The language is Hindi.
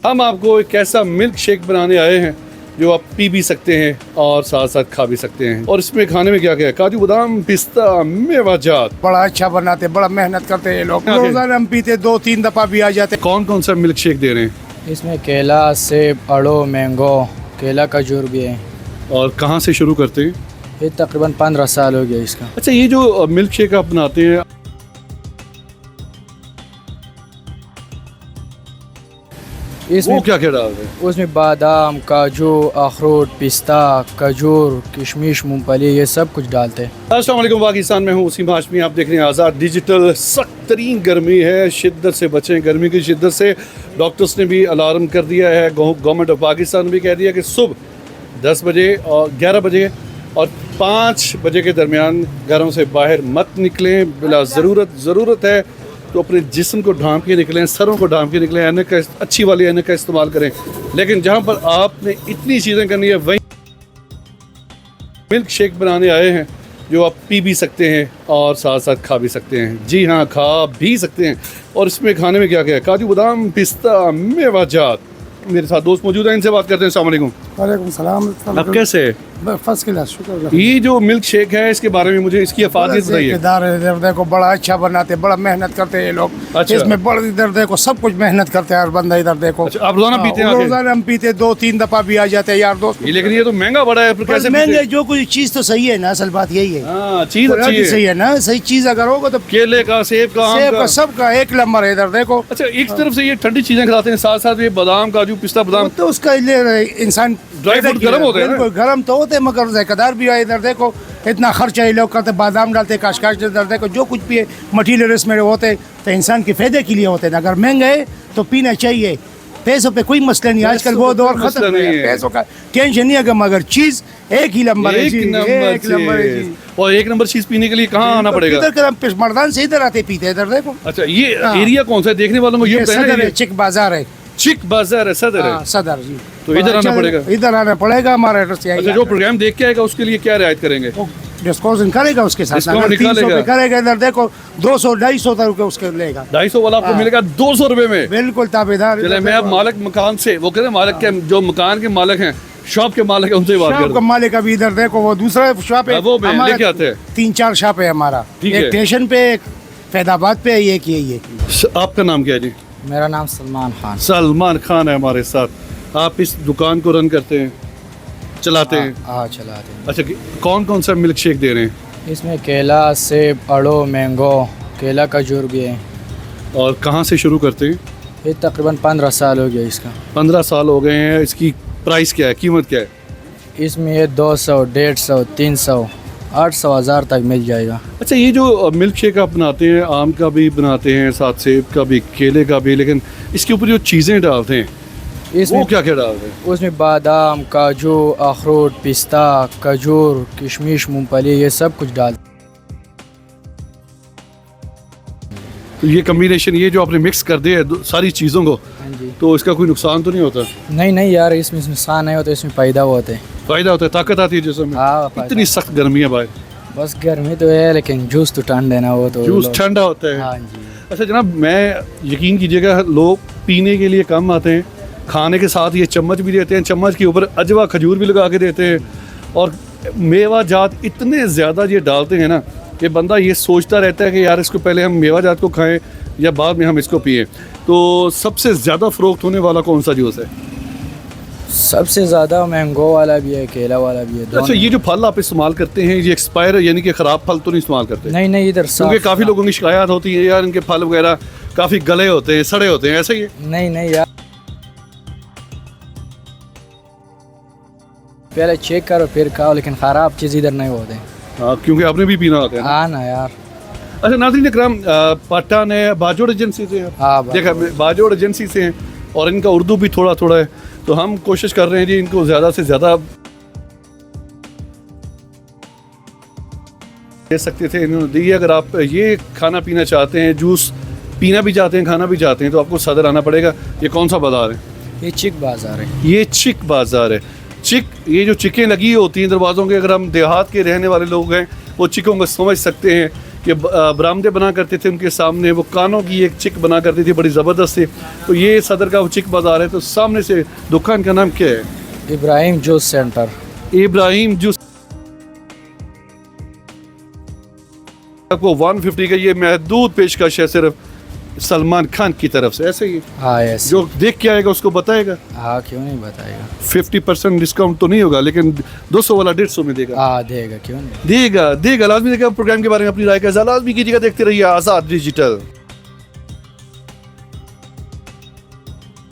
हम आपको एक ऐसा मिल्क शेक बनाने आए हैं जो आप पी भी सकते हैं और साथ साथ खा भी सकते हैं। और इसमें खाने में क्या क्या है? काजू बादाम, पिस्ता, मेवाजात। बड़ा अच्छा बनाते, बड़ा मेहनत करते हैं ये लोग। रोजाना हम पीते, 2-3 दफा भी आ जाते। कौन कौन सा मिल्क शेक दे रहे हैं? इसमें केला, सेब, अड़ो, मैंगो, केला, खजूर भी है। और कहाँ से शुरू करते हैं? ये तकरीबन 15 साल हो गया इसका। अच्छा, ये जो मिल्क शेक आप बनाते हैं, वो इसमें क्या क्या डालते हैं? उसमें बादाम, काजू, अखरोट, पिस्ता, खजूर, किशमिश, मूंगफली, ये सब कुछ डालते हैं। अस्सलाम वालेकुम पाकिस्तान में हूँ उसीम हाशमी, आप देख रहे हैं आज़ाद डिजिटल। सख्त तरीन गर्मी है, शिद्दत से बचें गर्मी की शिद्दत से। डॉक्टर्स ने भी अलार्म कर दिया है, गवर्नमेंट ऑफ पाकिस्तान ने भी कह दिया कि सुबह 10 बजे और 11 बजे और 5 बजे के दरमियान घरों से बाहर मत निकलें। बिला ज़रूरत है तो अपने जिस्म को ढांप के निकलें, सरों को ढांप के निकलें, ऐनक का अच्छी वाली ऐनक का इस्तेमाल करें। लेकिन जहाँ पर आपने इतनी चीज़ें करनी है, वहीं मिल्क शेक बनाने आए हैं जो आप पी भी सकते हैं और साथ साथ खा भी सकते हैं। जी हाँ, खा भी सकते हैं। और इसमें खाने में क्या क्या है? काजू बादाम, पिस्ता, मेवाजात। मेरे साथ दोस्त मौजूद हैं, इनसे बात करते हैं। अस्सलाम वालेकुम। वालेकुम सलाम। आप कैसे हैं? फर्स्ट क्लास, शुक्र। ये जो मिल्क शेक है, इसके बारे में मुझे इसकी अफादियत बताइए। देखो बड़ा अच्छा बनाते, बड़ा मेहनत करते हैं ये लोग। अच्छा। इसमें बड़ा इधर देखो, सब कुछ मेहनत करते हैं हर बंदा। इधर देखो। अच्छा, आप रोजाना पीते हैं? रोजाना हम पीते, 2-3 दफा भी आ जाते हैं यार दोस्त। लेकिन ये तो महंगा बड़ा है, फिर कैसे पीते महंगे हैं? जो कोई चीज तो सही है ना, असल बात यही है। हाँ, चीज अच्छी है। सही है ना, सही चीज अगर होगा तो केले का, सेब का, आम सेब का। का, सबका एक नंबर है। इधर देखो। अच्छा, एक तरफ से ये ठंडी चीजें खिलाते हैं, साथ साथ ये बादाम, काजू, पिस्ता, बादाम। तो उसका लिए इंसान ड्राई फ्रूट गर्म होते हैं ना? बिल्कुल गर्म तो होते हैं, मगर ज़ायकादार भी है। इधर देखो, इतना खर्चा ये लोग करते, बादाम डालते, काशकाश। इधर देखो, जो कुछ भी मटीरियल इसमें होते तो इंसान के फायदे के लिए होते हैं। अगर महंगा है तो पीना चाहिए। पैसों पे कोई मसला नहीं, आजकल वो दौर खत्म है, पैसों का टेंशन नहीं है। मगर चीज एक ही नंबर है, एक नंबर है जी। और एक नंबर चीज पीने के लिए कहाँ आना पड़ेगा? इधर कर हम मर्दान से इधर आते पीते। इधर देखो। अच्छा, ये एरिया कौन सा है? देखने वालों को ये सदर है, चिक बाजार है। चिक बाजार है, सदर है। सदर जी। तो इधर आना पड़ेगा? इधर आना पड़ेगा, हमारा एड्रेस यही है। अच्छा, जो प्रोग्राम देख के आएगा उसके लिए क्या रियायत करेंगे? डिस्काउंट करेगा उसके साथ, डिस्काउंट अगर 300 निकालेगा। पे करेगा। इधर देखो, 200-250 रुपये उसके लेगा। 250 वाला आपको मिलेगा 200 रुपए में। बिल्कुल ताबेदार। चले, मैं अब मालिक मकान से, वो कहते हैं मालिक के, जो मकान के मालिक हैं, शॉप के मालिक है, उनसे बात शॉप कर। का मालिक अभी इधर देखो, वो दूसरा शॉप है। वो भी लेके आते हैं। 3-4 शॉप है हमारा। ठीक एक है। स्टेशन पे, एक फैदाबाद पे, एक ये। आपका नाम क्या है जी? मेरा नाम सलमान खान। सलमान खान है हमारे साथ। आप इस दुकान को रन करते हैं, चलाते हैं? हाँ, चलाते हैं। अच्छा, कौन कौन सा मिल्क शेक दे रहे हैं? इसमें केला, सेब, अड़ो, मैंगो, केला, खजूर भी है। और कहाँ से शुरू करते हैं? ये तकरीबन 15 साल हो गया इसका। 15 साल हो गए हैं। इसकी प्राइस क्या है, कीमत क्या है? इसमें ये 200, 150, 300, 800, 1000 तक मिल जाएगा। अच्छा, ये जो मिल्क शेक आप बनाते हैं, आम का भी बनाते हैं, साथ सेब का भी, केले का भी, लेकिन इसके ऊपर जो चीज़ें डालते हैं, इसमें वो क्या क्या डालते हैं? उसमें बादाम, काजू, अखरोट, पिस्ता, खजूर, किशमिश, मूंगफली, ये सब कुछ डालते। तो ये कम्बिनेशन, ये जो आपने मिक्स कर दिया है सारी चीज़ों को, हाँ जी। तो इसका कोई नुकसान तो नहीं होता? नहीं यार, इसमें नुकसान नहीं होता, इसमें फायदा होते हैं। फ़ायदा होता है, ताकत आती है जिसमें। हाँ, फायदा। इतनी सख्त गर्मी है भाई। बस गर्मी तो है, लेकिन जूस तो ठंड है ना, वो तो जूस ठंडा होता है। हाँ जी। अच्छा जनाब, मैं यकीन कीजिएगा, लोग पीने के लिए कम आते हैं, खाने के साथ ये चम्मच भी देते हैं, चम्मच के ऊपर अजवा खजूर भी लगा के देते हैं। और मेवा जात इतने ज़्यादा ये डालते हैं ना कि बंदा ये सोचता रहता है कि यार इसको पहले हम मेवा जात को खाएं या बाद में हम इसको पिएं। तो सबसे ज़्यादा फ़रोख्त होने वाला कौन सा जूस है? सबसे ज़्यादा मैंगो वाला भी है, केला वाला भी है। अच्छा, ये जो फल आप इस्तेमाल करते हैं, ये एक्सपायर यानी कि ख़राब फल तो नहीं इस्तेमाल करते? नहीं, इधर क्योंकि काफ़ी लोगों की शिकायत होती है यार, इनके फल वगैरह काफ़ी गले होते हैं, सड़े होते हैं, ऐसा ही है? नहीं यार, पहले चेक करो फिर खाओ, लेकिन ख़राब चीज़ इधर नहीं होते। हाँ, क्योंकि आपने भी पीना होता है ना। हाँ ना यार। अच्छा नाज़रीन इकराम, पठान है, बाजोड़ एजेंसी से हैं। हाँ, देखा, बाजोड़ एजेंसी से हैं और इनका उर्दू भी थोड़ा थोड़ा है, तो हम कोशिश कर रहे हैं जी इनको ज़्यादा से ज़्यादा दे सकते थे, इन्होंने दी। अगर आप ये खाना पीना चाहते हैं, जूस पीना भी चाहते हैं, खाना भी चाहते हैं, तो आपको सदर आना पड़ेगा। ये कौन सा बाज़ार है? ये चिक बाज़ार है। ये चिक बाज़ार है। चिक, ये जो चिकें लगी होती हैं दरवाज़ों के, अगर हम देहात के रहने वाले लोग हैं वो चिकों को समझ सकते हैं ये बरामदे बना करते थे उनके सामने, वो कानों की एक चिक बना करती थी बड़ी ज़बरदस्त थी। तो ये सदर का वो चिक बाज़ार है। तो सामने से दुकान का नाम क्या है? Ibrahim juice centre. Ibrahim juice. आपको 150 का ये महदूद पेशकश है सिर्फ सलमान खान की तरफ से, ऐसे ही हाँ यस। जो देख के आएगा उसको बताएगा। हाँ क्यों नहीं बताएगा। 50% डिस्काउंट तो नहीं होगा, लेकिन 200 वाला 150 में देगा। हाँ देगा, क्यों नहीं। देगा लाजमी देगा। प्रोग्राम के बारे में अपनी राय का इज़हार लाजमी कीजिएगा। देखते रहिए आज़ाद डिजिटल।